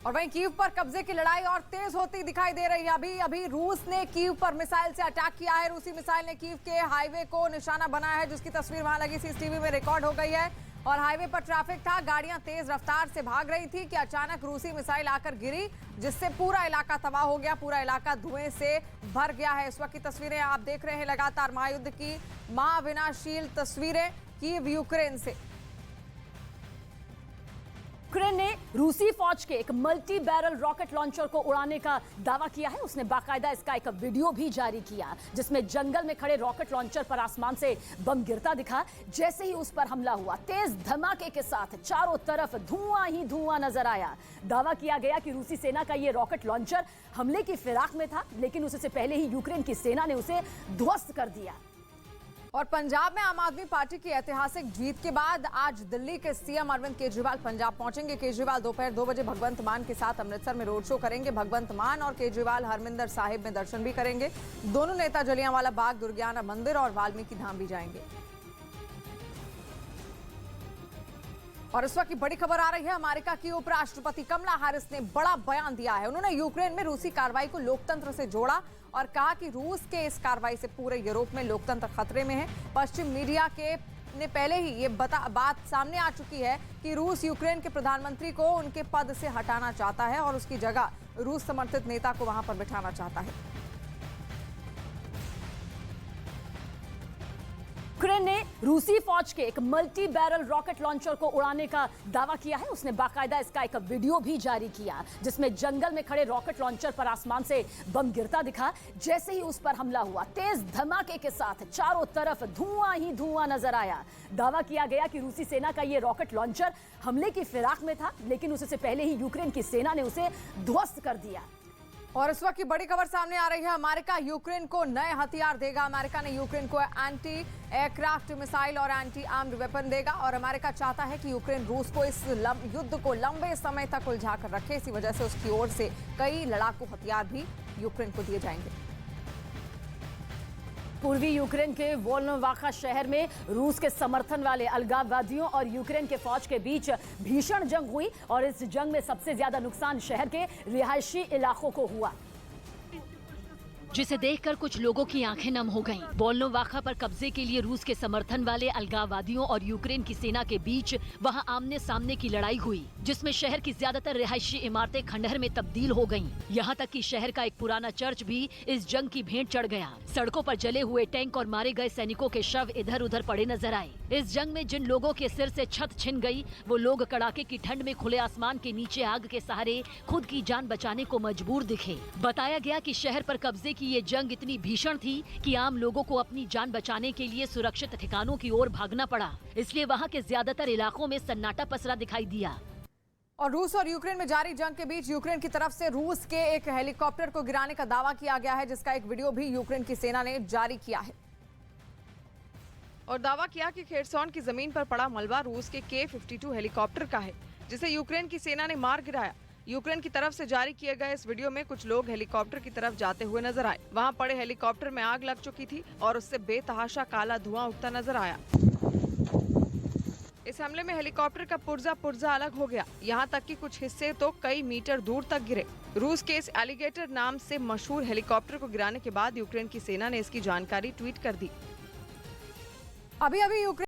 और वहीं कीव पर कब्जे की लड़ाई और तेज होती दिखाई दे रही है। अभी रूस ने कीव पर मिसाइल से अटैक किया है। रूसी मिसाइल ने कीव के हाईवे को निशाना बनाया है, जिसकी तस्वीर वहां लगी सीसीटीवी में रिकॉर्ड हो गई है। और हाईवे पर ट्रैफिक था, गाड़ियां तेज रफ्तार से भाग रही थी कि अचानक रूसी मिसाइल आकर गिरी, जिससे पूरा इलाका तबाह हो गया। पूरा इलाका धुएं से भर गया है। इस वक्त की तस्वीरें आप देख रहे हैं, लगातार महायुद्ध की महाविनाशशील तस्वीरें कीव यूक्रेन से। यूक्रेन ने रूसी फौज के एक मल्टी बैरल रॉकेट लॉन्चर को उड़ाने का दावा किया है। उसने बाकायदा इसका एक वीडियो भी जारी किया, जिसमें जंगल में खड़े रॉकेट लॉन्चर पर आसमान से बम गिरता दिखा। जैसे ही उस पर हमला हुआ, तेज धमाके के साथ चारों तरफ धुआं ही धुआं नजर आया। दावा किया गया कि रूसी सेना का यह रॉकेट लॉन्चर हमले की फिराक में था, लेकिन उससे पहले ही यूक्रेन की सेना ने उसे ध्वस्त कर दिया। और पंजाब में आम आदमी पार्टी की ऐतिहासिक जीत के बाद आज दिल्ली के सीएम अरविंद केजरीवाल पंजाब पहुंचेंगे। केजरीवाल दोपहर 2 बजे भगवंत मान के साथ अमृतसर में रोड शो करेंगे। भगवंत मान और केजरीवाल हरमिंदर साहिब में दर्शन भी करेंगे। दोनों नेता जलियांवाला बाग, दुर्गियाना मंदिर और वाल्मीकि धाम भी जाएंगे। और इस वक्त की बड़ी खबर आ रही है, अमेरिका की उपराष्ट्रपति कमला हैरिस ने बड़ा बयान दिया है। उन्होंने यूक्रेन में रूसी कार्रवाई को लोकतंत्र से जोड़ा और कहा कि रूस के इस कार्रवाई से पूरे यूरोप में लोकतंत्र खतरे में है। पश्चिम मीडिया ने पहले ही ये बात सामने आ चुकी है कि रूस यूक्रेन के प्रधानमंत्री को उनके पद से हटाना चाहता है और उसकी जगह रूस समर्थित नेता को वहां पर बिठाना चाहता है। यूक्रेन ने रूसी फौज के एक मल्टी बैरल रॉकेट लॉन्चर को उड़ाने का दावा किया है। उसने बाकायदा इसका एक वीडियो भी जारी किया, जिसमें जंगल में खड़े रॉकेट लॉन्चर पर आसमान से बम गिरता दिखा। जैसे ही उस पर हमला हुआ, तेज धमाके के साथ चारों तरफ धुआं ही धुआं नजर आया। दावा किया गया कि रूसी सेना का यह रॉकेट लॉन्चर हमले की फिराक में था, लेकिन उससे पहले ही यूक्रेन की सेना ने उसे ध्वस्त कर दिया। और इस वक्त की बड़ी खबर सामने आ रही है, अमेरिका यूक्रेन को नए हथियार देगा। अमेरिका ने यूक्रेन को एंटी एयरक्राफ्ट मिसाइल और एंटी आर्म्ड वेपन देगा। और अमेरिका चाहता है कि यूक्रेन रूस को इस युद्ध को लंबे समय तक उलझा कर रखे। इसी वजह से उसकी ओर से कई लड़ाकू हथियार भी यूक्रेन को दिए जाएंगे। पूर्वी यूक्रेन के वोल्नोवाखा शहर में रूस के समर्थन वाले अलगाववादियों और यूक्रेन के फौज के बीच भीषण जंग हुई और इस जंग में सबसे ज्यादा नुकसान शहर के रिहायशी इलाकों को हुआ, जिसे देखकर कुछ लोगों की आंखें नम हो गईं। वोल्नोवाखा पर कब्जे के लिए रूस के समर्थन वाले अलगाववादियों और यूक्रेन की सेना के बीच वहां आमने सामने की लड़ाई हुई, जिसमें शहर की ज्यादातर रिहायशी इमारतें खंडहर में तब्दील हो गईं। यहां तक कि शहर का एक पुराना चर्च भी इस जंग की भेंट चढ़ गया। सड़कों पर जले हुए टैंक और मारे गए सैनिकों के शव इधर उधर पड़े नजर आए। इस जंग में जिन लोगों के सिर से छत छिन गई, वो लोग कड़ाके की ठंड में खुले आसमान के नीचे आग के सहारे खुद की जान बचाने को मजबूर दिखे। बताया गया कि शहर पर कब्जे की ये जंग इतनी भीषण थी कि आम लोगों को अपनी जान बचाने के लिए सुरक्षित ठिकानों की ओर भागना पड़ा। इसलिए वहां के ज्यादातर इलाकों में सन्नाटा पसरा दिखाई दिया। और रूस और यूक्रेन में जारी जंग के बीच यूक्रेन की तरफ से रूस के एक हेलीकॉप्टर को गिराने का दावा किया गया है, जिसका एक वीडियो भी यूक्रेन की सेना ने जारी किया है। और दावा किया कि खेरसॉन की जमीन पर पड़ा मलबा रूस के K-52 हेलीकॉप्टर का है, जिसे यूक्रेन की सेना ने मार गिराया। यूक्रेन की तरफ से जारी किए गए इस वीडियो में कुछ लोग हेलीकॉप्टर की तरफ जाते हुए नजर आए। वहां पड़े हेलीकॉप्टर में आग लग चुकी थी और उससे बेतहाशा काला धुआं उठता नजर आया। इस हमले में हेलीकॉप्टर का पुर्जा अलग हो गया। यहाँ तक कि कुछ हिस्से तो कई मीटर दूर तक गिरे। रूस के इस एलिगेटर नाम से मशहूर हेलीकॉप्टर को गिराने के बाद यूक्रेन की सेना ने इसकी जानकारी ट्वीट कर दी। अभी यूक्रेन